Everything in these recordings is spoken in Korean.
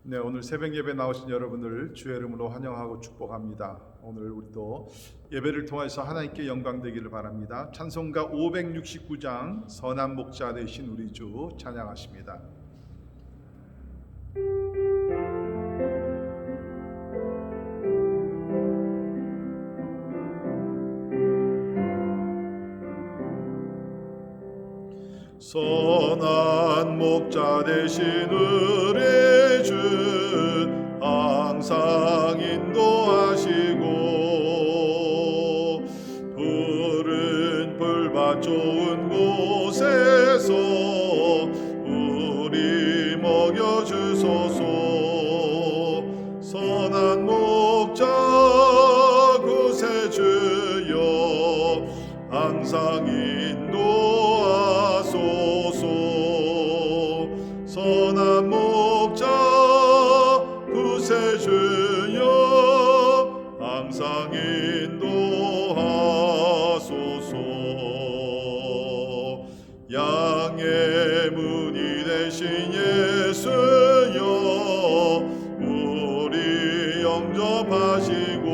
네, 오늘 새벽 예배 나오신 여러분을 주의 이름으로 환영하고 축복합니다. 오늘 우리도 예배를 통해서 하나님께 영광 되기를 바랍니다. 찬송가 569장 선한 목자 되신 우리 주 찬양하십니다. 선한 목자 되신 우리 주 항상 인도하시고 푸른 풀밭 좋은 곳에서 우리 먹여주소서. 선한 목자 구세주여 항상 인도하소서. 선한 목자 구세주여 항상 인도하소서. 양의 문이 되신 예수여 우리 영접하시고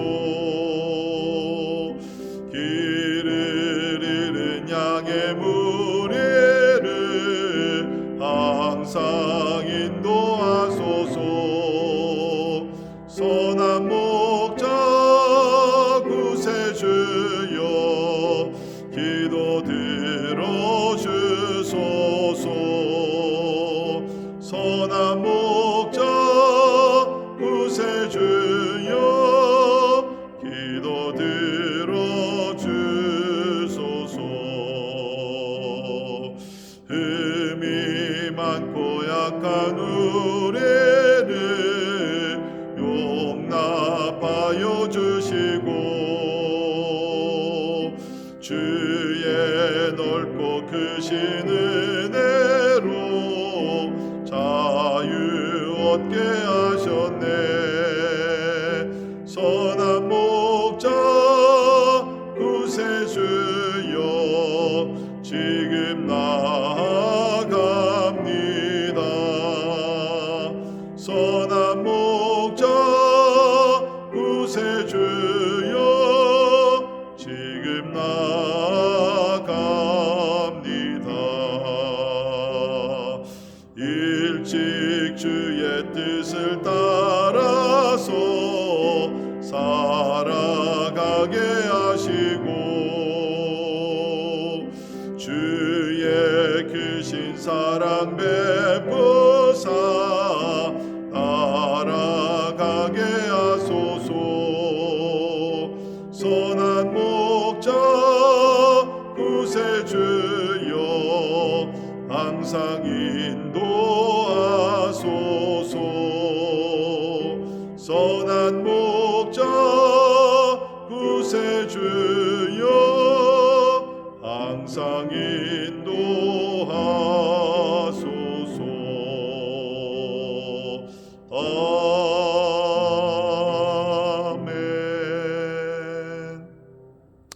길을 잃은 양의 무리를 항상 인도하소서. 선한 목자 구세주여 기도 들어주소서. 선한 목자 구세주여 기도 들어주소서. 흠이 많고 약한 우리를 용납하여 주시고 주의 넓고 크신 은혜로 자유 얻게 하셨네. 선한 목자 구세주여 지금 나아갑니다. 선한 목자 구세주여 지금 나아갑니다. 일찍 주의 뜻을 따라서 살아가게 하시고 주의 크신 사랑 베푸사 따라가게 하소서. 선한 목자 구세주여 항상 인도하소서. 선한 목자 구세주여 항상 인도하소서. 아멘.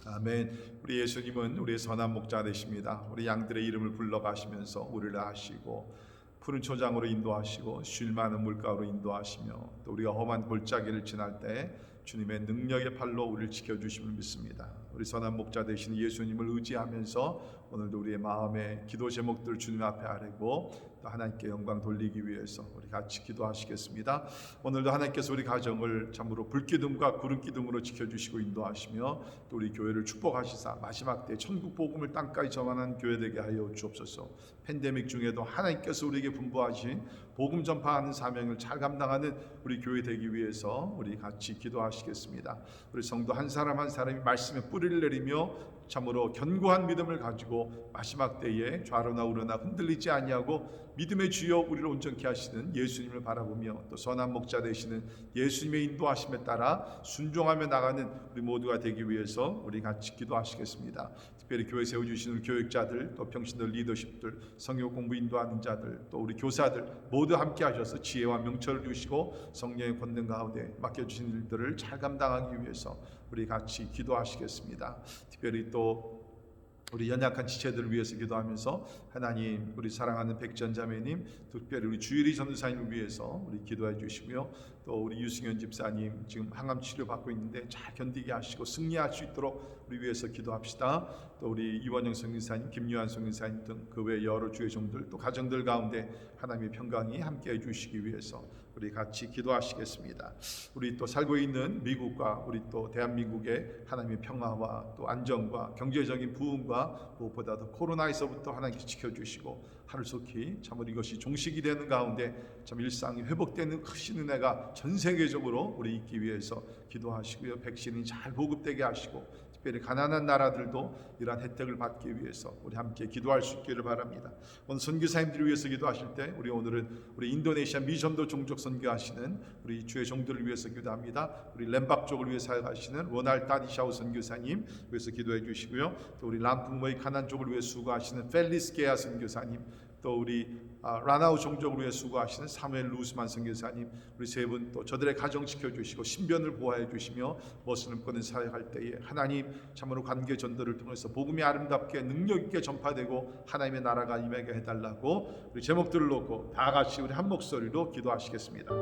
아멘. 우리 예수님은 우리의 선한 목자 되십니다. 우리 양들의 이름을 불러가시면서 우리를 하시고 푸른 초장으로 인도하시고 쉴 만한 물가로 인도하시며 또 우리가 험한 골짜기를 지날 때 주님의 능력의 팔로 우리를 지켜주심을 믿습니다. 우리 선한 목자 되신 예수님을 의지하면서 오늘도 우리의 마음의 기도 제목들을 주님 앞에 아뢰고 또 하나님께 영광 돌리기 위해서 우리 같이 기도하시겠습니다. 오늘도 하나님께서 우리 가정을 참으로 불기둥과 구름기둥으로 지켜주시고 인도하시며 또 우리 교회를 축복하시사 마지막 때 천국 복음을 땅까지 전하는 교회 되게 하여 주옵소서. 팬데믹 중에도 하나님께서 우리에게 분부하신 복음 전파하는 사명을 잘 감당하는 우리 교회 되기 위해서 우리 같이 기도하시겠습니다. 우리 성도 한 사람 한 사람이 말씀에 뿌리를 내리며 참으로 견고한 믿음을 가지고 마지막 때에 좌로나 우로나 흔들리지 아니하고 믿음의 주여 우리를 온전케 하시는 예수님을 바라보며 또 선한 목자 되시는 예수님의 인도하심에 따라 순종하며 나가는 우리 모두가 되기 위해서 우리 같이 기도하시겠습니다. 특별히 교회 세워주시는 교육자들 또 평신들 리더십들 성경 공부 인도하는 자들 또 우리 교사들 모두 함께 하셔서 지혜와 명철을 주시고 성령의 권능 가운데 맡겨주신 일들을 잘 감당하기 위해서 우리 같이 기도하시겠습니다. 특별히 또 우리 연약한 지체들을 위해서 기도하면서 하나님 우리 사랑하는 백전자매님, 특별히 우리 주일이 전도사님을 위해서 우리 기도해 주시고요. 또 우리 유승현 집사님 지금 항암 치료 받고 있는데 잘 견디게 하시고 승리할 수 있도록 우리 위해서 기도합시다. 또 우리 이원영 선교사님, 김유한 선교사님 등 그 외 여러 주의 종들 또 가정들 가운데 하나님의 평강이 함께해 주시기 위해서 우리 같이 기도하시겠습니다. 우리 또 살고 있는 미국과 우리 또 대한민국의 하나님의 평화와 또 안정과 경제적인 부흥과 무엇보다도 코로나에서부터 하나님께 지켜주시고 하루속히 참으로 이것이 종식이 되는 가운데 참 일상이 회복되는 크신 은혜가 전 세계적으로 우리 있기 위해서 기도하시고요. 백신이 잘 보급되게 하시고 특별히 가난한 나라들도 이러한 혜택을 받기 위해서 우리 함께 기도할 수 있기를 바랍니다. 오늘 선교사님들을 위해서 기도하실 때 오늘은 우리 인도네시아 미전도 종족 선교하시는 우리 주의 종들을 위해서 기도합니다. 우리 렘박 쪽을 위해서 사역하시는 워날 따디샤우 선교사님 위해서 기도해 주시고요. 또 우리 람풍모이 가난 쪽을 위해 수고하시는 펠리스 게아 선교사님, 또 우리 라나우 종족을 위해 수고하시는 사무엘 루스만 선교사님, 우리 세 분 또 저들의 가정 지켜주시고 신변을 보호해 주시며 머슴을 꺼낸 사역할 때에 하나님 참으로 관계 전도를 통해서 복음이 아름답게 능력 있게 전파되고 하나님의 나라가 임하게 해달라고 우리 제목들을 놓고 다 같이 우리 한 목소리로 기도하시겠습니다.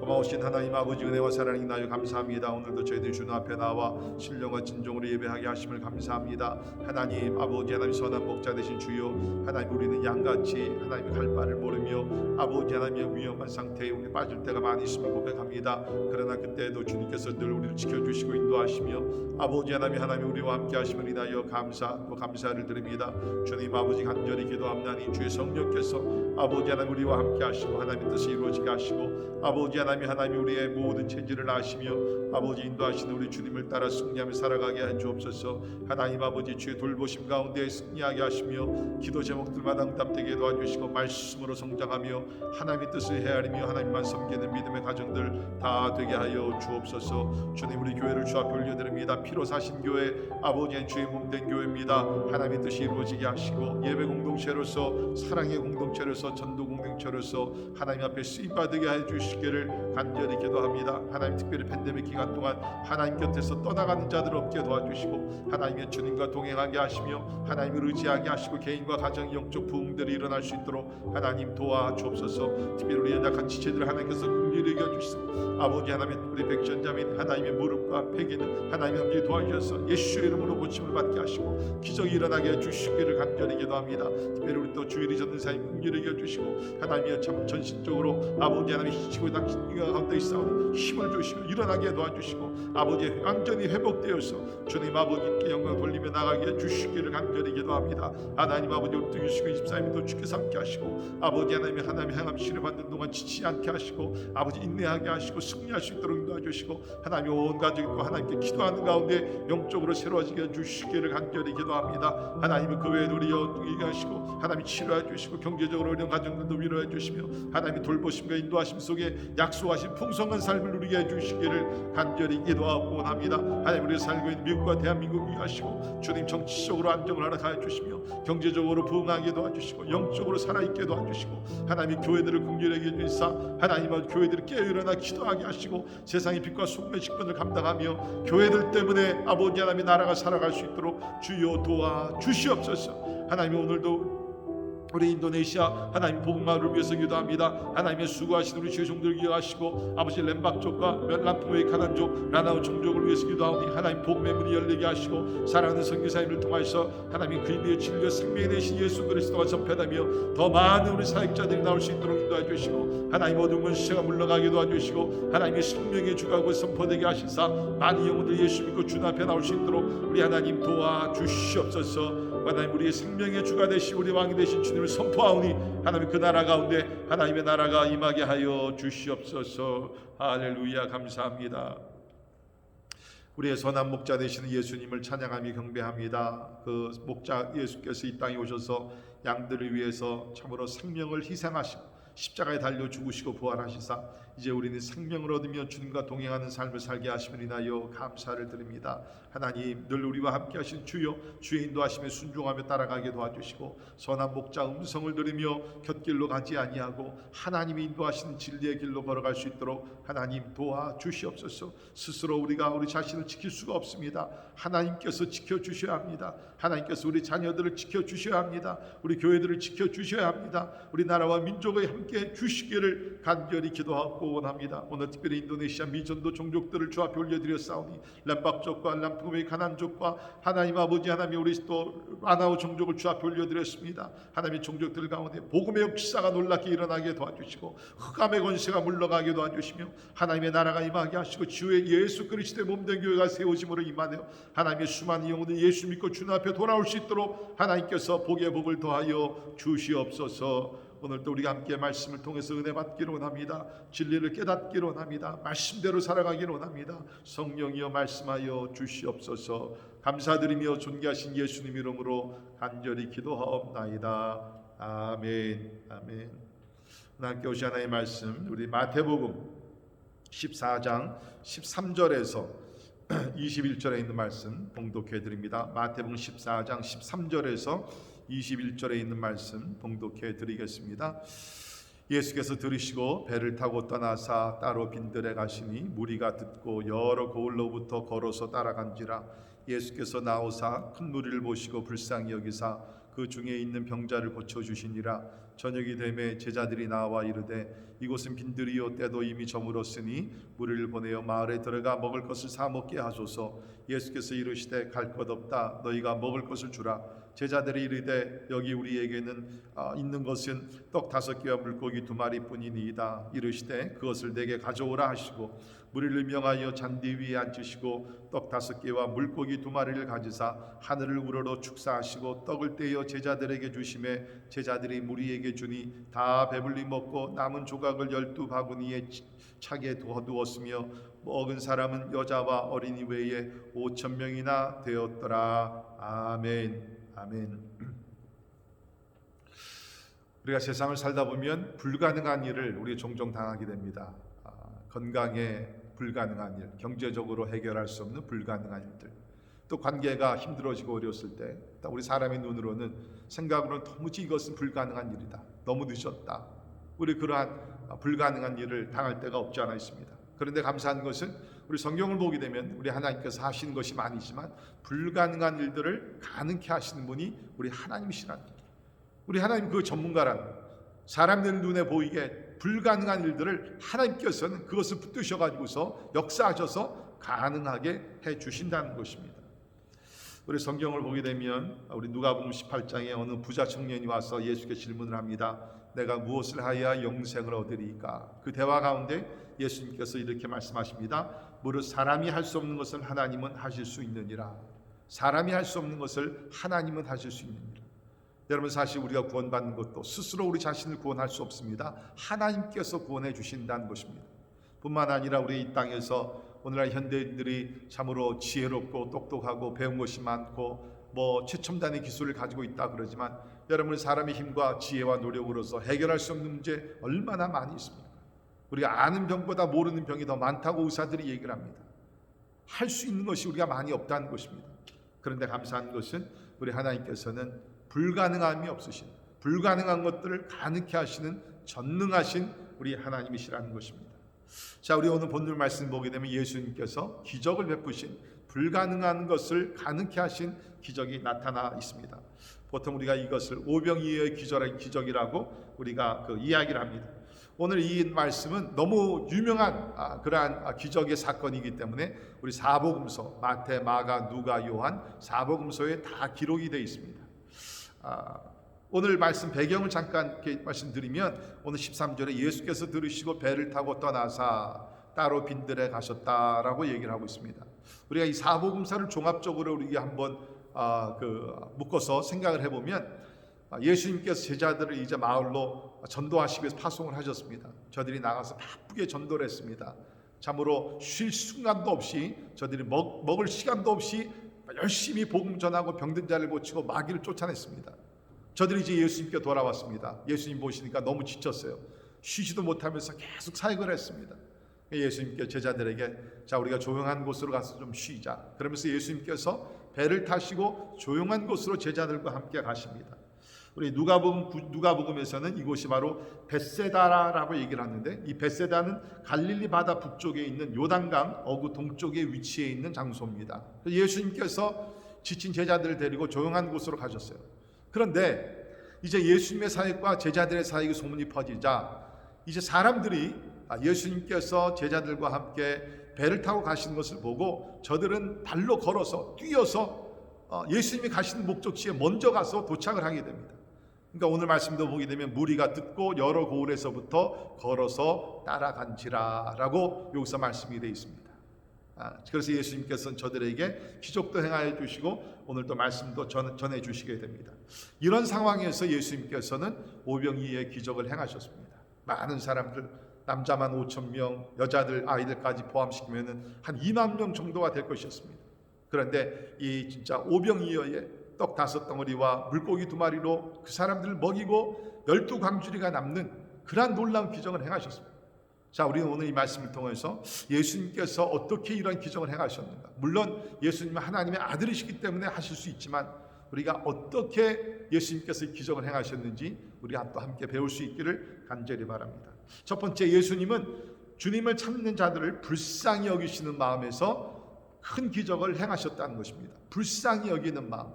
고마우신 하나님 아버지 은혜와 사랑이 나여 감사합니다. 오늘도 저희들 주님 앞에 나와 신령과 진정으로 예배하게 하심을 감사합니다. 하나님 아버지, 하나님 선한 목자 되신 주여, 하나님 우리는 양같이 하나님의 갈 바를 모르며 아버지 하나님의 위험한 상태에 우리 빠질 때가 많이 있음을 고백합니다. 그러나 그때도 주님께서 늘 우리를 지켜주시고 인도하시며 아버지 하나님 우리와 함께 하심을 인하여 감사를 드립니다. 주님 아버지 간절히 기도합나니 주의 성령께서 아버지 하나님 우리와 함께 하시고 하나님의 뜻이 이루어지게 하시고 아버지 하나님 우리의 모든 체질을 아시며 아버지 인도하시는 우리 주님을 따라 승리하며 살아가게 해 주옵소서. 하나님 아버지 주의 돌보심 가운데 승리하게 하시며 기도 제목들마다 응답되게 도와주시고 말씀으로 성장하며 하나님의 뜻을 헤아리며 하나님만 섬기는 믿음의 가정들 다 되게 하여 주옵소서. 주님 우리 교회를 주 앞에 올려드립니다. 피로 사신 교회, 아버지의 주의 몸된 교회입니다. 하나님의 뜻이 이루어지게 하시고 예배 공동체로서 사랑의 공동체로서 전도 공동체로서 하나님 앞에 쓰임받게 해 주시기를 간절히 기도합니다. 하나님 특별히 팬데믹 기간 동안 하나님 곁에서 떠나가는 자들 없게 도와주시고 하나님의 주님과 동행하게 하시며 하나님을 의지하게 하시고 개인과 가정 영적 부흥들이 일어날 수 있도록 하나님 도와주옵소서. 특별히 우리 연약한 지체들을 하나님께서 긍휼히 여겨주시고 아버지 하나님 우리 백전자민 하나님의 무릎과 폐기는 하나님 함께 도와주셔서 예수의 이름으로 고침을 받게 하시고 기적이 일어나게 해주시기를 간절히 기도합니다. 특별히 우리 또 주일이 전도사님 긍휼히 여겨주시고 하나님의 참 전신적으로 아버지 하나님 지치고 당신과 가운데 있사오니 힘을 주시고 일어나게 도와주시고 아버지 완전히 회복되어서 주님 아버지께 영광 돌리며 나가게 해주시기를 간절히 기도합니다. 하나님 아버지 우리 또 유시고 24일도 주께서 함께 하시고 아버지 하나님의 향함 치료받는 동안 지치지 않게 하시고 아버지 인내하게 하시고 승리할 수 있도록 도와주시고 하나님 온 가족과 하나님께 기도하는 가운데 영적으로 새로워지게 해주시기를 간절히 기도합니다. 하나님은 그 외에도 우리 영이게 하시고 하나님 치료해 주시고 경제적으로 어려운 가정들도 위로해 주시며 하나님의 돌보심과 인도하심 속에 약속하신 풍성한 삶을 누리게 해주시기를 간절히 기도하고 원합니다. 하나님 우리가 살고 있는 미국과 대한민국 위하시고 주님 정치적으로 안정을 하게 해주시며 경제적으로 부흥하게 도와주시고 영적으로 살아있게 도와주시고 하나님의 교회들을 긍휼하게 해주시사 하나님의 교회들을 깨어일어나 기도하게 하시고 세상의 빛과 소금의 직분을 감당하며 교회들 때문에 아버지 하나님의 나라가 살아갈 수 있도록 주여 도와주시옵소서. 하나님 오늘도 우리 인도네시아 하나님 복음화를 위해서 기도합니다. 하나님의 수고하신 우리 주의 종들 기억하시고 아버지 렘박 쪽과 람풍웨이 가난족 라나우 종족을 위해서 기도하오니 하나님 복음의 문이 열리게 하시고 사랑하는 선교사님을 통하여서 하나님 그리스도의 진리와 생명이 되신 예수 그리스도가 전파하며 더 많은 우리 사역자들이 나올 수 있도록 인도해 주시고 하나님 어두운 시가 물러가게 도와주시고 하나님의 생명의 주가 선포되게 하시사 많은 영혼들이 예수 믿고 주 앞에 나올 수 있도록 우리 하나님 도와주시옵소서. 하나님 우리의 생명의 주가 되시고 우리 왕이 되신 주님을 선포하오니 하나님 그 나라 가운데 하나님의 나라가 임하게 하여 주시옵소서. 할렐루야. 감사합니다. 우리의 선한 목자 되시는 예수님을 찬양하며 경배합니다. 그 목자 예수께서 이 땅에 오셔서 양들을 위해서 참으로 생명을 희생하시고 십자가에 달려 죽으시고 부활하시사 이제 우리는 생명을 얻으며 주님과 동행하는 삶을 살게 하심을 인하여 감사를 드립니다. 하나님, 늘 우리와 함께 하신 주여, 주의 인도하심에 순종하며 따라가게 도와주시고 선한 목자 음성을 들으며 곁길로 가지 아니하고 하나님이 인도하시는 진리의 길로 걸어갈 수 있도록 하나님 도와주시옵소서. 스스로 우리가 우리 자신을 지킬 수가 없습니다. 하나님께서 지켜주셔야 합니다. 하나님께서 우리 자녀들을 지켜주셔야 합니다. 우리 교회들을 지켜주셔야 합니다. 우리나라와 민족을 함께 주시기를 간절히 기도하고 원합니다. 오늘 특별히 인도네시아 미전도 종족들을 주 앞에 올려드렸사오니 람박족과 람푸메 가난족과 하나님 아버지 하나님 우리 또 아나우 종족을 주 앞에 올려드렸습니다. 하나님의 종족들 가운데 복음의 역사가 놀랍게 일어나게 도와주시고 흑암의 권세가 물러가게 도와주시며 하나님의 나라가 임하게 하시고 주의 예수 그리스도의 몸된 교회가 세워짐으로 임하여 하나님의 수많은 영혼들이 예수 믿고 주님 앞에 돌아올 수 있도록 하나님께서 복의 복을 더하여 주시옵소서. 오늘도 우리가 함께 말씀을 통해서 은혜 받기를 원합니다. 진리를 깨닫기를 원합니다. 말씀대로 살아가기를 원합니다. 성령이여 말씀하여 주시옵소서. 감사드리며 존귀하신 예수님 이름으로 간절히 기도하옵나이다. 아멘. 아멘. 함께 오신 하나님의 말씀 우리 마태복음 14장 13절에서 21절에 있는 말씀 봉독해 드립니다. 마태복음 14장 13절에서 21절에 있는 말씀 봉독해 드리겠습니다. 예수께서 들으시고 배를 타고 떠나사 따로 빈들에 가시니 무리가 듣고 여러 고을로부터 걸어서 따라간지라. 예수께서 나오사 큰 무리를 보시고 불쌍히 여기사 그 중에 있는 병자를 고쳐주시니라. 저녁이 되매 제자들이 나와 이르되 이곳은 빈들이요 때도 이미 저물었으니 무리를 보내어 마을에 들어가 먹을 것을 사 먹게 하소서. 예수께서 이르시되 갈 것 없다. 너희가 먹을 것을 주라. 제자들이 이르되 여기 우리에게는 있는 것은 떡 5개와 물고기 2마리뿐이니이다. 이르시되 그것을 내게 가져오라 하시고 무리를 명하여 잔디 위에 앉으시고 떡 5개와 물고기 2마리를 가지사 하늘을 우러러 축사하시고 떡을 떼어 제자들에게 주시매 제자들이 무리에게 주니 다 배불리 먹고 남은 조각을 12바구니에 차게 두었으며 먹은 사람은 여자와 어린이 외에 5,000명이나 되었더라. 아멘. 아멘. 우리가 세상을 살다 보면 불가능한 일을 우리 종종 당하게 됩니다. 건강에 불가능한 일, 경제적으로 해결할 수 없는 불가능한 일들, 또 관계가 힘들어지고 어려웠을 때 우리 사람의 눈으로는 생각으로는 도무지 이것은 불가능한 일이다. 너무 늦었다. 우리 그러한 불가능한 일을 당할 때가 없지 않아 있습니다. 그런데 감사한 것은 우리 성경을 보게 되면 우리 하나님께서 하시는 것이 많이지만 불가능한 일들을 가능케 하시는 분이 우리 하나님이시라는 거예요. 우리 하나님 그 전문가라는 거예요. 사람들 눈에 보이게 불가능한 일들을 하나님께서는 그것을 붙드셔가지고서 역사하셔서 가능하게 해주신다는 것입니다. 우리 성경을 보게 되면 우리 누가복음 18장에 어느 부자 청년이 와서 예수께 질문을 합니다. 내가 무엇을 하여야 영생을 얻으리까? 그 대화 가운데 예수님께서 이렇게 말씀하십니다. 무릇 사람이 할 수 없는 것을 하나님은 하실 수 있느니라. 사람이 할 수 없는 것을 하나님은 하실 수 있느니라. 여러분, 사실 우리가 구원받는 것도 스스로 우리 자신을 구원할 수 없습니다. 하나님께서 구원해 주신다는 것입니다. 뿐만 아니라 우리 이 땅에서 오늘날 현대인들이 참으로 지혜롭고 똑똑하고 배운 것이 많고 최첨단의 기술을 가지고 있다 그러지만 여러분, 사람의 힘과 지혜와 노력으로서 해결할 수 없는 문제 얼마나 많이 있습니까? 우리가 아는 병보다 모르는 병이 더 많다고 의사들이 얘기를 합니다. 할 수 있는 것이 우리가 많이 없다는 것입니다. 그런데 감사한 것은 우리 하나님께서는 불가능함이 없으신, 불가능한 것들을 가능케 하시는 전능하신 우리 하나님이시라는 것입니다. 자, 우리 오늘 본문 말씀 보게 되면 예수님께서 기적을 베푸신, 불가능한 것을 가능케 하신 기적이 나타나 있습니다. 보통 우리가 이것을 오병이어의 기적이라고 우리가 이야기를 합니다. 오늘 이 말씀은 너무 유명한 그러한 기적의 사건이기 때문에 우리 사복음서 마태, 마가, 누가, 요한 사복음서에 다 기록이 되어 있습니다. 오늘 말씀 배경을 잠깐 이렇게 말씀드리면 오늘 13절에 예수께서 들으시고 배를 타고 떠나사 따로 빈들에 가셨다라고 얘기를 하고 있습니다. 우리가 이 사복음서를 종합적으로 우리가 한번 묶어서 생각을 해보면 예수님께서 제자들을 이제 마을로 전도하시기 위해서 파송을 하셨습니다. 저들이 나가서 바쁘게 전도를 했습니다. 참으로 쉴 순간도 없이 저들이 먹을 시간도 없이 열심히 복음 전하고 병든 자를 고치고 마귀를 쫓아냈습니다. 저들이 이제 예수님께 돌아왔습니다. 예수님 보시니까 너무 지쳤어요. 쉬지도 못하면서 계속 사역을 했습니다. 예수님께 제자들에게 자 우리가 조용한 곳으로 가서 좀 쉬자. 그러면서 예수님께서 배를 타시고 조용한 곳으로 제자들과 함께 가십니다. 우리 누가복음에서는 이곳이 바로 벳세다라고 얘기를 하는데 이 벳세다는 갈릴리 바다 북쪽에 있는 요단강 어구 동쪽에 위치해 있는 장소입니다. 예수님께서 지친 제자들을 데리고 조용한 곳으로 가셨어요. 그런데 이제 예수님의 사역과 제자들의 사역의 소문이 퍼지자 이제 사람들이 예수님께서 제자들과 함께 배를 타고 가시는 것을 보고 저들은 발로 걸어서 뛰어서 예수님이 가시는 목적지에 먼저 가서 도착을 하게 됩니다. 그러니까 오늘 말씀도 보게 되면 무리가 듣고 여러 고을에서부터 걸어서 따라간지라라고 여기서 말씀이 되어 있습니다. 그래서 예수님께서는 저들에게 기적도 행하여 주시고 오늘도 말씀도 전해 주시게 됩니다. 이런 상황에서 예수님께서는 오병이의 기적을 행하셨습니다. 많은 사람들 남자만 5,000명, 여자들 아이들까지 포함시키면 한 2만 명 정도가 될 것이었습니다. 그런데 이 진짜 오병이어의 떡 5덩어리와 물고기 2마리로 그 사람들을 먹이고 12광주리가 남는 그러한 놀라운 기적을 행하셨습니다. 자, 우리는 오늘 이 말씀을 통해서 예수님께서 어떻게 이런 기적을 행하셨는가. 물론 예수님은 하나님의 아들이시기 때문에 하실 수 있지만 우리가 어떻게 예수님께서 기적을 행하셨는지 우리가 또 함께 배울 수 있기를 간절히 바랍니다. 첫 번째, 예수님은 주님을 찾는 자들을 불쌍히 여기시는 마음에서 큰 기적을 행하셨다는 것입니다. 불쌍히 여기는 마음.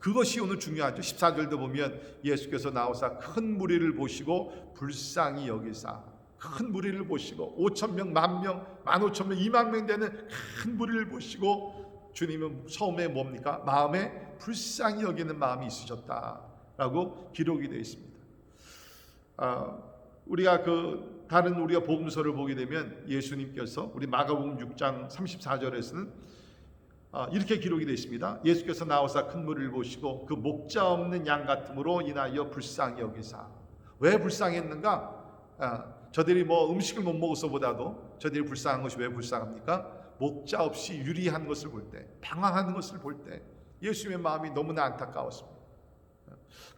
그것이 오늘 중요하죠. 14절도 보면 예수께서 나오사 큰 무리를 보시고 불쌍히 여기사, 큰 무리를 보시고 5,000명, 10,000명, 15,000명, 20,000명 되는 큰 무리를 보시고 주님은 처음에 뭡니까? 마음에 불쌍히 여기는 마음이 있으셨다라고 기록이 되어 있습니다. 우리가 다른 우리가 복음서를 보게 되면 예수님께서 우리 마가복음 6장 34절에서는 이렇게 기록이 되어 있습니다. 예수께서 나오사 큰 무리를 보시고 그 목자 없는 양 같음으로 인하여 불쌍히 여기사. 왜 불쌍했는가? 저들이 뭐 음식을 못 먹어서보다도 저들이 불쌍한 것이 왜 불쌍합니까? 목자 없이 유리한 것을 볼 때, 방황하는 것을 볼 때 예수님의 마음이 너무나 안타까웠습니다.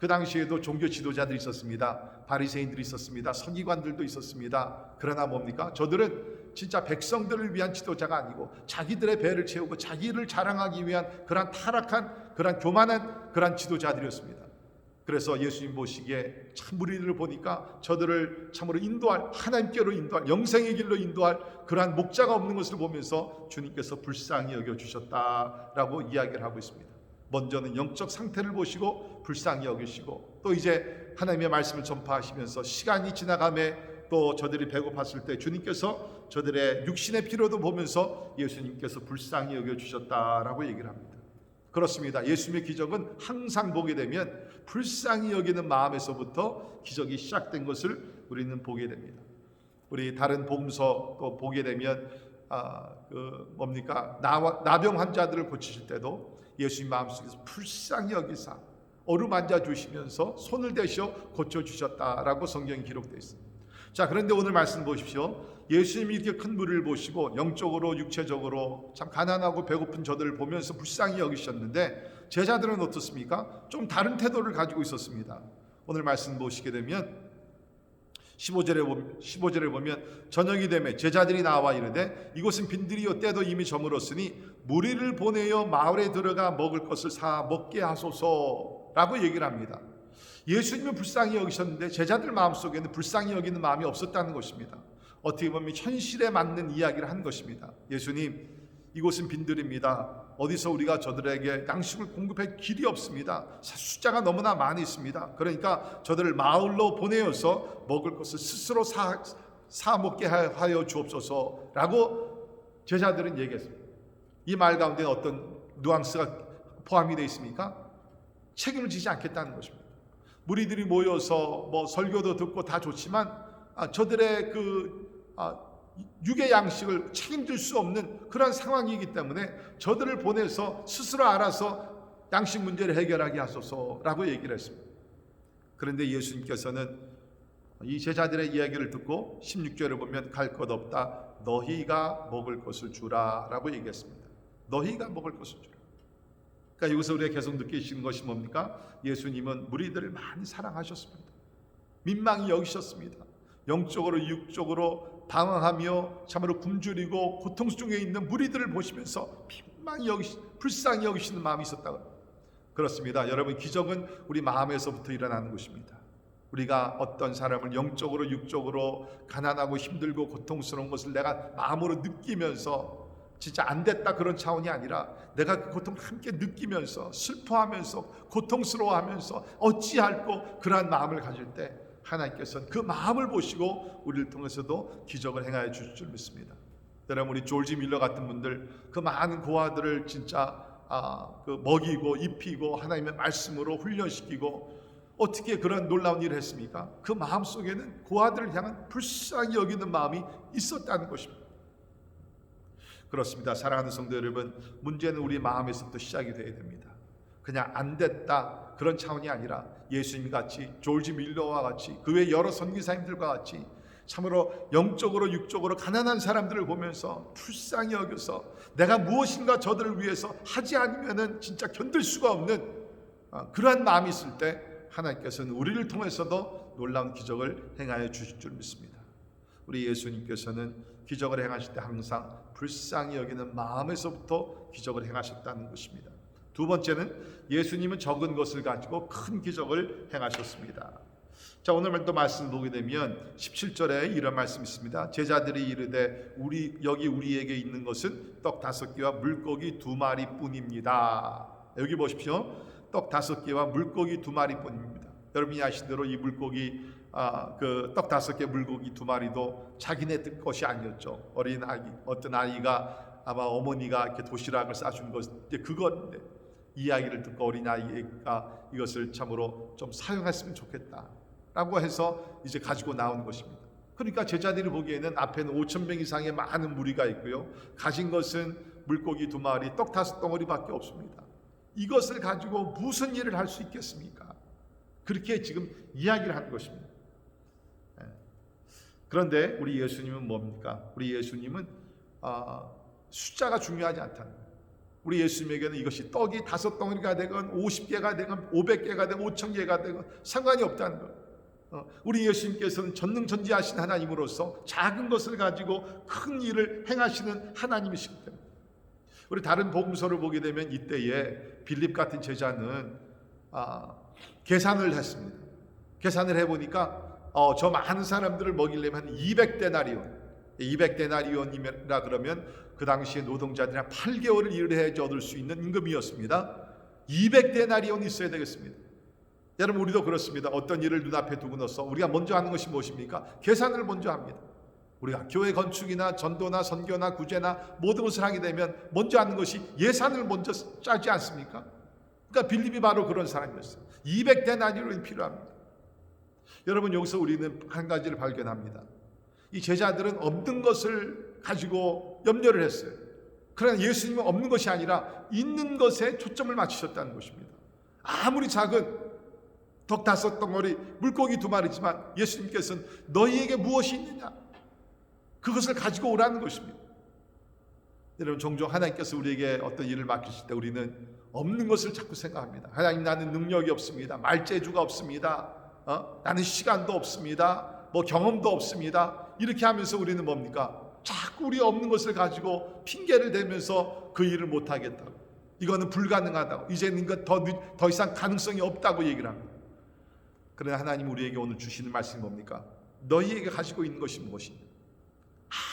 그 당시에도 종교 지도자들이 있었습니다. 바리새인들이 있었습니다. 서기관들도 있었습니다. 그러나 뭡니까? 저들은 진짜 백성들을 위한 지도자가 아니고 자기들의 배를 채우고 자기를 자랑하기 위한 그런 타락한, 그런 교만한 그런 지도자들이었습니다. 그래서 예수님 보시기에 참 무리들을 보니까 저들을 참으로 인도할, 하나님께로 인도할, 영생의 길로 인도할 그러한 목자가 없는 것을 보면서 주님께서 불쌍히 여겨주셨다라고 이야기를 하고 있습니다. 먼저는 영적 상태를 보시고 불쌍히 여기시고 또 이제 하나님의 말씀을 전파하시면서 시간이 지나감에 또 저들이 배고팠을 때 주님께서 저들의 육신의 필요도 보면서 예수님께서 불쌍히 여겨주셨다라고 얘기를 합니다. 그렇습니다. 예수님의 기적은 항상 보게 되면 불쌍히 여기는 마음에서부터 기적이 시작된 것을 우리는 보게 됩니다. 우리 다른 복음서 또 보게 되면 나병 환자들을 고치실 때도 예수님 마음속에서 불쌍히 여기사 어루만져 주시면서 손을 대셔 고쳐주셨다라고 성경이 기록되어 있습니다. 자, 그런데 오늘 말씀 보십시오. 예수님이 이렇게 큰 무리를 보시고 영적으로 육체적으로 참 가난하고 배고픈 저들을 보면서 불쌍히 여기셨는데 제자들은 어떻습니까? 좀 다른 태도를 가지고 있었습니다. 오늘 말씀 보시게 되면 15절에 보면 저녁이 되매 제자들이 나와 이르되 이곳은 빈들이요 때도 이미 저물었으니 무리를 보내어 마을에 들어가 먹을 것을 사 먹게 하소서라고 얘기를 합니다. 예수님은 불쌍히 여기셨는데 제자들 마음속에는 불쌍히 여기는 마음이 없었다는 것입니다. 어떻게 보면 현실에 맞는 이야기를 한 것입니다. 예수님, 이곳은 빈들입니다. 어디서 우리가 저들에게 양식을 공급할 길이 없습니다. 숫자가 너무나 많이 있습니다. 그러니까 저들을 마을로 보내어서 먹을 것을 스스로 사 먹게 하여 주옵소서라고 제자들은 얘기했습니다. 이 말 가운데 어떤 뉘앙스가 포함이 되어 있습니까? 책임을 지지 않겠다는 것입니다. 무리들이 모여서 뭐 설교도 듣고 다 좋지만 저들의 육의 양식을 책임질 수 없는 그런 상황이기 때문에 저들을 보내서 스스로 알아서 양식 문제를 해결하게 하소서라고 얘기를 했습니다. 그런데 예수님께서는 이 제자들의 이야기를 듣고 16절을 보면 갈 것 없다 너희가 먹을 것을 주라라고 얘기했습니다. 너희가 먹을 것을 주라. 그러니까 여기서 우리가 계속 느끼시는 것이 뭡니까? 예수님은 무리들을 많이 사랑하셨습니다. 민망히 여기셨습니다. 영적으로 육적으로 방황하며 참으로 굶주리고 고통 중에 있는 무리들을 보시면서 불쌍히 여기시는 마음이 있었다고. 그렇습니다. 여러분, 기적은 우리 마음에서부터 일어나는 것입니다. 우리가 어떤 사람을 영적으로 육적으로 가난하고 힘들고 고통스러운 것을 내가 마음으로 느끼면서 진짜 안 됐다 그런 차원이 아니라 내가 그 고통을 함께 느끼면서 슬퍼하면서 고통스러워하면서 어찌할꼬 그러한 마음을 가질 때 하나님께서는 그 마음을 보시고 우리를 통해서도 기적을 행하여 주실 줄 믿습니다. 여러분, 우리 조지 밀러 같은 분들 그 많은 고아들을 진짜 먹이고 입히고 하나님의 말씀으로 훈련시키고 어떻게 그런 놀라운 일을 했습니까? 그 마음 속에는 고아들을 향한 불쌍히 여기는 마음이 있었다는 것입니다. 그렇습니다. 사랑하는 성도 여러분, 문제는 우리 마음에서부터 시작이 되어야 됩니다. 그냥 안 됐다 그런 차원이 아니라 예수님 같이, 조지 밀러와 같이, 그 외 여러 선교사님들과 같이 참으로 영적으로 육적으로 가난한 사람들을 보면서 불쌍히 여겨서 내가 무엇인가 저들을 위해서 하지 않으면은 진짜 견딜 수가 없는 그러한 마음이 있을 때 하나님께서는 우리를 통해서도 놀라운 기적을 행하여 주실 줄 믿습니다. 우리 예수님께서는 기적을 행하실 때 항상 불쌍히 여기는 마음에서부터 기적을 행하셨다는 것입니다. 두 번째는 예수님은 적은 것을 가지고 큰 기적을 행하셨습니다. 자, 오늘 또 말씀을 보게 되면 17절에 이런 말씀이 있습니다. 제자들이 이르되 여기 우리에게 있는 것은 떡 5개와 물고기 2마리 뿐입니다. 여기 보십시오. 떡 5개와 물고기 2마리 뿐입니다. 여러분이 아시대로 이 물고기 그 떡 5개 물고기 2마리도 자기네 것이 아니었죠. 어린 아기, 어떤 아이가 아마 어머니가 이렇게 도시락을 싸준 것, 그건데 이야기를 듣고 어린 아이가 이것을 참으로 좀 사용했으면 좋겠다라고 해서 이제 가지고 나온 것입니다. 그러니까 제자들이 보기에는 앞에는 5,000명 이상의 많은 무리가 있고요. 가진 것은 물고기 2마리, 떡 5덩어리밖에 없습니다. 이것을 가지고 무슨 일을 할 수 있겠습니까? 그렇게 지금 이야기를 하는 것입니다. 그런데 우리 예수님은 뭡니까? 우리 예수님은 숫자가 중요하지 않다는 거예요. 우리 예수님에게는 이것이 떡이 5덩어리가 되건 50개가 되건 500개가 되건 5,000개가 되건 상관이 없다는 거예요. 우리 예수님께서는 전능전지하신 하나님으로서 작은 것을 가지고 큰 일을 행하시는 하나님이시기 때문에 우리 다른 복음서를 보게 되면 이때에 빌립 같은 제자는 계산을 했습니다. 계산을 해보니까 저 많은 사람들을 먹이려면 200데나리온이라 그러면 그 당시에 노동자들이 한 8개월을 일을 해야지 얻을 수 있는 임금이었습니다. 200데나리온이 있어야 되겠습니다. 여러분, 우리도 그렇습니다. 어떤 일을 눈앞에 두고 넣어서 우리가 먼저 하는 것이 무엇입니까? 계산을 먼저 합니다. 우리가 교회 건축이나 전도나 선교나 구제나 모든 것을 하게 되면 먼저 하는 것이 예산을 먼저 짜지 않습니까? 그러니까 빌립이 바로 그런 사람이었어요. 200데나리온이 필요합니다. 여러분, 여기서 우리는 한 가지를 발견합니다. 이 제자들은 없는 것을 가지고 염려를 했어요. 그러나 예수님은 없는 것이 아니라 있는 것에 초점을 맞추셨다는 것입니다. 아무리 작은 떡 5덩어리, 물고기 2마리지만 예수님께서는 너희에게 무엇이 있느냐? 그것을 가지고 오라는 것입니다. 여러분, 종종 하나님께서 우리에게 어떤 일을 맡기실 때 우리는 없는 것을 자꾸 생각합니다. 하나님, 나는 능력이 없습니다. 말재주가 없습니다. 나는 시간도 없습니다. 경험도 없습니다. 이렇게 하면서 우리는 뭡니까? 자꾸 우리 없는 것을 가지고 핑계를 대면서 그 일을 못하겠다고, 이거는 불가능하다고, 이제는 이거 더 이상 가능성이 없다고 얘기를 합니다. 그러나 하나님 우리에게 오늘 주시는 말씀이 뭡니까? 너희에게 가지고 있는 것이 무엇이냐?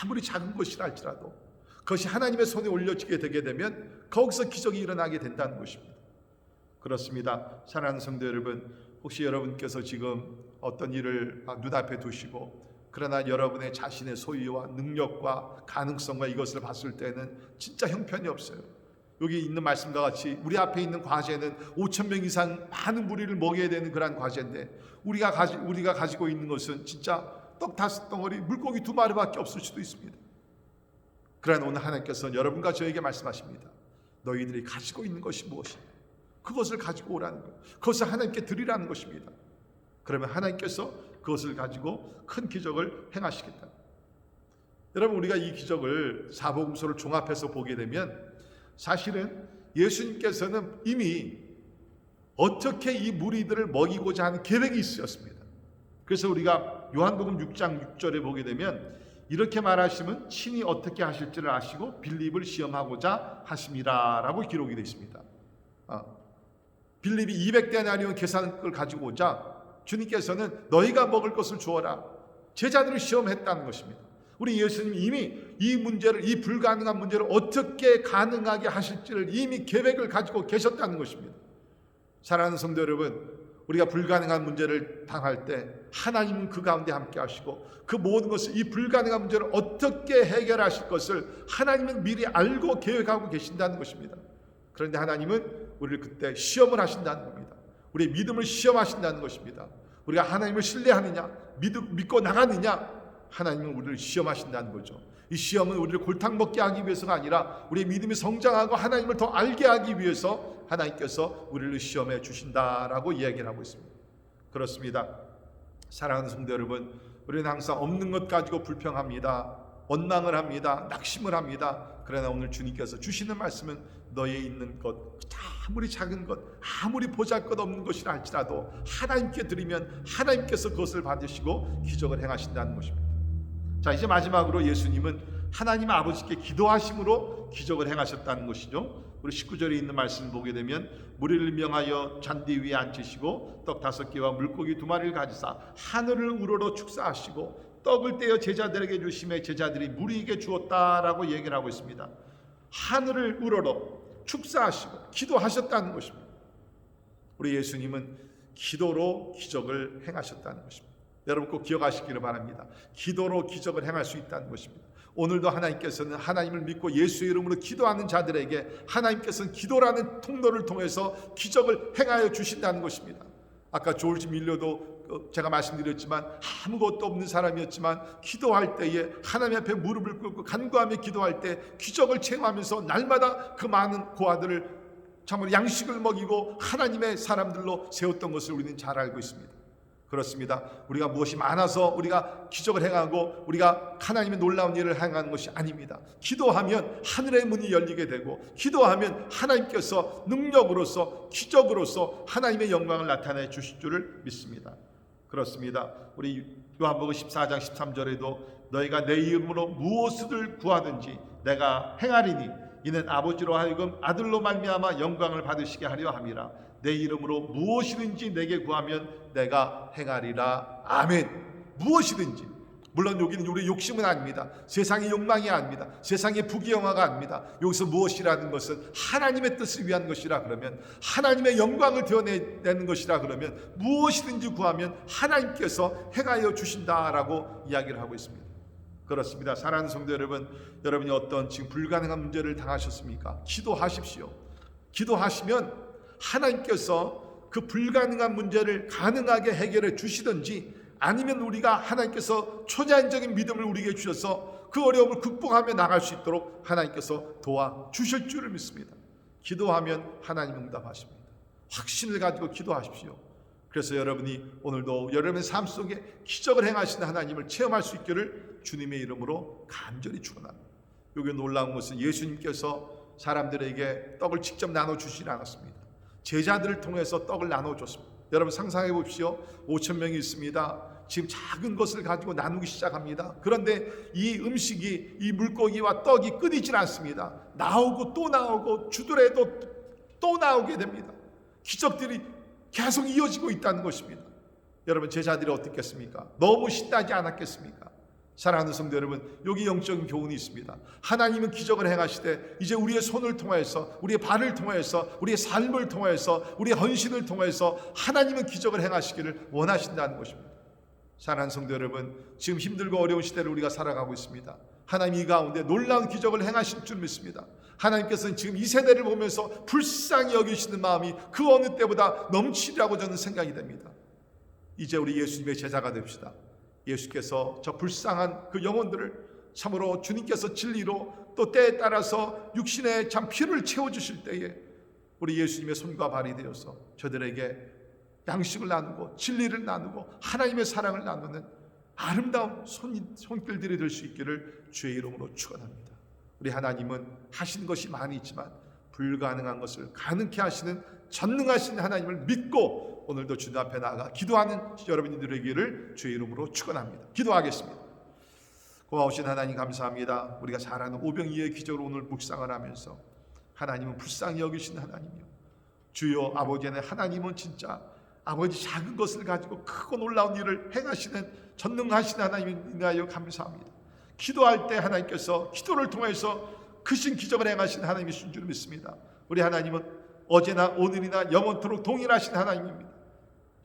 아무리 작은 것이라 할지라도 그것이 하나님의 손에 올려지게 되게 되면 거기서 기적이 일어나게 된다는 것입니다. 그렇습니다. 사랑하는 성도 여러분, 혹시 여러분께서 지금 어떤 일을 눈앞에 두시고 그러나 여러분의 자신의 소유와 능력과 가능성과 이것을 봤을 때는 진짜 형편이 없어요. 여기 있는 말씀과 같이 우리 앞에 있는 과제는 5,000명 이상 많은 무리를 먹여야 되는 그러한 과제인데 우리가 가지고 있는 것은 진짜 떡 5덩어리, 물고기 2마리밖에 없을 수도 있습니다. 그러나 오늘 하나님께서는 여러분과 저에게 말씀하십니다. 너희들이 가지고 있는 것이 무엇이냐? 그것을 가지고 오라는 거예요. 그것을 하나님께 드리라는 것입니다. 그러면 하나님께서 그것을 가지고 큰 기적을 행하시겠다. 여러분, 우리가 이 기적을 사복음서를 종합해서 보게 되면 사실은 예수님께서는 이미 어떻게 이 무리들을 먹이고자 하는 계획이 있으셨습니다. 그래서 우리가 요한복음 6장 6절에 보게 되면 이렇게 말하시면 친히 어떻게 하실지를 아시고 빌립을 시험하고자 하심이라 라고 기록이 되어 있습니다. 빌립이 200데나리온 계산을 가지고 오자 주님께서는 너희가 먹을 것을 주어라, 제자들을 시험했다는 것입니다. 우리 예수님이 이미 이 문제를, 이 불가능한 문제를 어떻게 가능하게 하실지를 이미 계획을 가지고 계셨다는 것입니다. 사랑하는 성도 여러분, 우리가 불가능한 문제를 당할 때 하나님은 그 가운데 함께 하시고 그 모든 것을, 이 불가능한 문제를 어떻게 해결하실 것을 하나님은 미리 알고 계획하고 계신다는 것입니다. 그런데 하나님은 우리를 그때 시험을 하신다는 겁니다. 우리의 믿음을 시험하신다는 것입니다. 우리가 하나님을 신뢰하느냐, 믿고 나가느냐, 하나님은 우리를 시험하신다는 거죠. 이 시험은 우리를 골탕 먹게 하기 위해서가 아니라 우리의 믿음이 성장하고 하나님을 더 알게 하기 위해서 하나님께서 우리를 시험해 주신다라고 이야기를 하고 있습니다. 그렇습니다. 사랑하는 성도 여러분, 우리는 항상 없는 것 가지고 불평합니다. 원망을 합니다. 낙심을 합니다. 그러나 오늘 주님께서 주시는 말씀은 너의 있는 것, 아무리 작은 것, 아무리 보잘것없는 것이라 할지라도 하나님께 드리면 하나님께서 그것을 받으시고 기적을 행하신다는 것입니다. 자, 이제 마지막으로 예수님은 하나님 아버지께 기도하심으로 기적을 행하셨다는 것이죠. 우리 19절에 있는 말씀을 보게 되면 무리를 명하여 잔디 위에 앉히시고 떡 5개와 물고기 2마리를 가지사 하늘을 우러러 축사하시고 떡을 떼어 제자들에게 주심에 제자들이 무리에게 주었다라고 얘기를 하고 있습니다. 하늘을 우러러 축사하시고 기도하셨다는 것입니다. 우리 예수님은 기도로 기적을 행하셨다는 것입니다. 여러분 꼭 기억하시기를 바랍니다. 기도로 기적을 행할 수 있다는 것입니다. 오늘도 하나님께서는 하나님을 믿고 예수의 이름으로 기도하는 자들에게 하나님께서는 기도라는 통로를 통해서 기적을 행하여 주신다는 것입니다. 아까 조지 밀러도 제가 말씀드렸지만 아무것도 없는 사람이었지만 기도할 때에 하나님 앞에 무릎을 꿇고 간구하며 기도할 때 기적을 체험하면서 날마다 그 많은 고아들을 정말 양식을 먹이고 하나님의 사람들로 세웠던 것을 우리는 잘 알고 있습니다. 그렇습니다. 우리가 무엇이 많아서 우리가 기적을 행하고 우리가 하나님의 놀라운 일을 행하는 것이 아닙니다. 기도하면 하늘의 문이 열리게 되고 기도하면 하나님께서 능력으로서 기적으로서 하나님의 영광을 나타내 주실 줄을 믿습니다. 그렇습니다. 우리 요한복음 14장 13절에도 너희가 내 이름으로 무엇을 구하든지 내가 행하리니 이는 아버지로 하여금 아들로 말미암아 영광을 받으시게 하려 함이라. 내 이름으로 무엇이든지 내게 구하면 내가 행하리라. 아멘. 무엇이든지. 물론 여기는 우리의 욕심은 아닙니다. 세상의 욕망이 아닙니다. 세상의 부귀영화가 아닙니다. 여기서 무엇이라는 것은 하나님의 뜻을 위한 것이라 그러면, 하나님의 영광을 드러내는 것이라 그러면 무엇이든지 구하면 하나님께서 행하여 주신다라고 이야기를 하고 있습니다. 그렇습니다. 사랑하는 성도 여러분, 여러분이 어떤 지금 불가능한 문제를 당하셨습니까? 기도하십시오. 기도하시면 하나님께서 그 불가능한 문제를 가능하게 해결해 주시든지, 아니면 우리가 하나님께서 초자연적인 믿음을 우리에게 주셔서 그 어려움을 극복하며 나갈 수 있도록 하나님께서 도와주실 줄을 믿습니다. 기도하면 하나님 응답하십니다. 확신을 가지고 기도하십시오. 그래서 여러분이 오늘도 여러분의 삶 속에 기적을 행하시는 하나님을 체험할 수 있기를 주님의 이름으로 간절히 축원합니다. 여기 놀라운 것은 예수님께서 사람들에게 떡을 직접 나눠주시지 않았습니다. 제자들을 통해서 떡을 나눠줬습니다. 여러분 상상해 보십시오. 5,000명이 있습니다. 지금 작은 것을 가지고 나누기 시작합니다. 그런데 이 음식이, 이 물고기와 떡이 끊이질 않습니다. 나오고 또 나오고 주더라도 또 나오게 됩니다. 기적들이 계속 이어지고 있다는 것입니다. 여러분 제자들이 어떻겠습니까? 너무 신나지 않았겠습니까? 사랑하는 성도 여러분, 여기 영적인 교훈이 있습니다. 하나님은 기적을 행하시되 이제 우리의 손을 통해서, 우리의 발을 통해서, 우리의 삶을 통해서, 우리의 헌신을 통해서 하나님은 기적을 행하시기를 원하신다는 것입니다. 사랑하는 성도 여러분, 지금 힘들고 어려운 시대를 우리가 살아가고 있습니다. 하나님 이 가운데 놀라운 기적을 행하실 줄 믿습니다. 하나님께서는 지금 이 세대를 보면서 불쌍히 여기시는 마음이 그 어느 때보다 넘치리라고 저는 생각이 됩니다. 이제 우리 예수님의 제자가 됩시다. 예수께서 저 불쌍한 그 영혼들을 참으로 주님께서 진리로 또 때에 따라서 육신의 참 피를 채워주실 때에 우리 예수님의 손과 발이 되어서 저들에게 양식을 나누고 진리를 나누고 하나님의 사랑을 나누는 아름다운 손길들이 될 수 있기를 주의 이름으로 축원합니다. 우리 하나님은 하신 것이 많이 있지만 불가능한 것을 가능케 하시는 전능하신 하나님을 믿고 오늘도 주님 앞에 나아가 기도하는 여러분이 되기를 주의 이름으로 축원합니다. 기도하겠습니다. 고마우신 하나님 감사합니다. 우리가 잘 아는 오병이의 기적을 오늘 묵상을 하면서 하나님은 불쌍히 여기신 하나님이요, 주여 아버지는 하나님은 진짜 아버지 작은 것을 가지고 크고 놀라운 일을 행하시는 전능하신 하나님이나요 감사합니다. 기도할 때 하나님께서 기도를 통해서 크신 기적을 행하신 하나님이신 줄 믿습니다. 우리 하나님은 어제나 오늘이나 영원토록 동일하신 하나님입니다.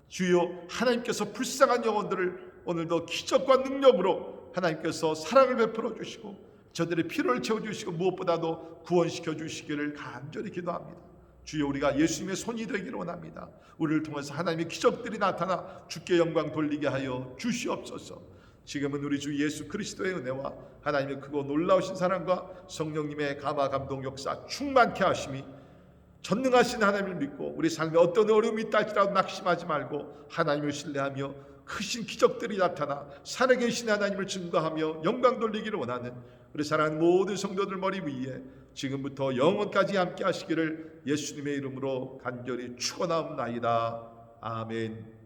주여 하나님께서 불쌍한 영혼들을 오늘도 기적과 능력으로 하나님께서 사랑을 베풀어 주시고 저들의 필요를 채워주시고 무엇보다도 구원시켜 주시기를 간절히 기도합니다. 주여 우리가 예수님의 손이 되기를 원합니다. 우리를 통해서 하나님의 기적들이 나타나 주께 영광 돌리게 하여 주시옵소서. 지금은 우리 주 예수 그리스도의 은혜와 하나님의 크고 놀라우신 사랑과 성령님의 감화 감동 역사 충만케 하심이 전능하신 하나님을 믿고 우리 삶에 어떤 어려움이 있다 할지라도 낙심하지 말고 하나님을 신뢰하며 크신 기적들이 나타나 살아계신 하나님을 증거하며 영광 돌리기를 원하는 우리 사랑하는 모든 성도들 머리 위에 지금부터 영원까지 함께 하시기를 예수님의 이름으로 간절히 축원하옵나이다. 아멘.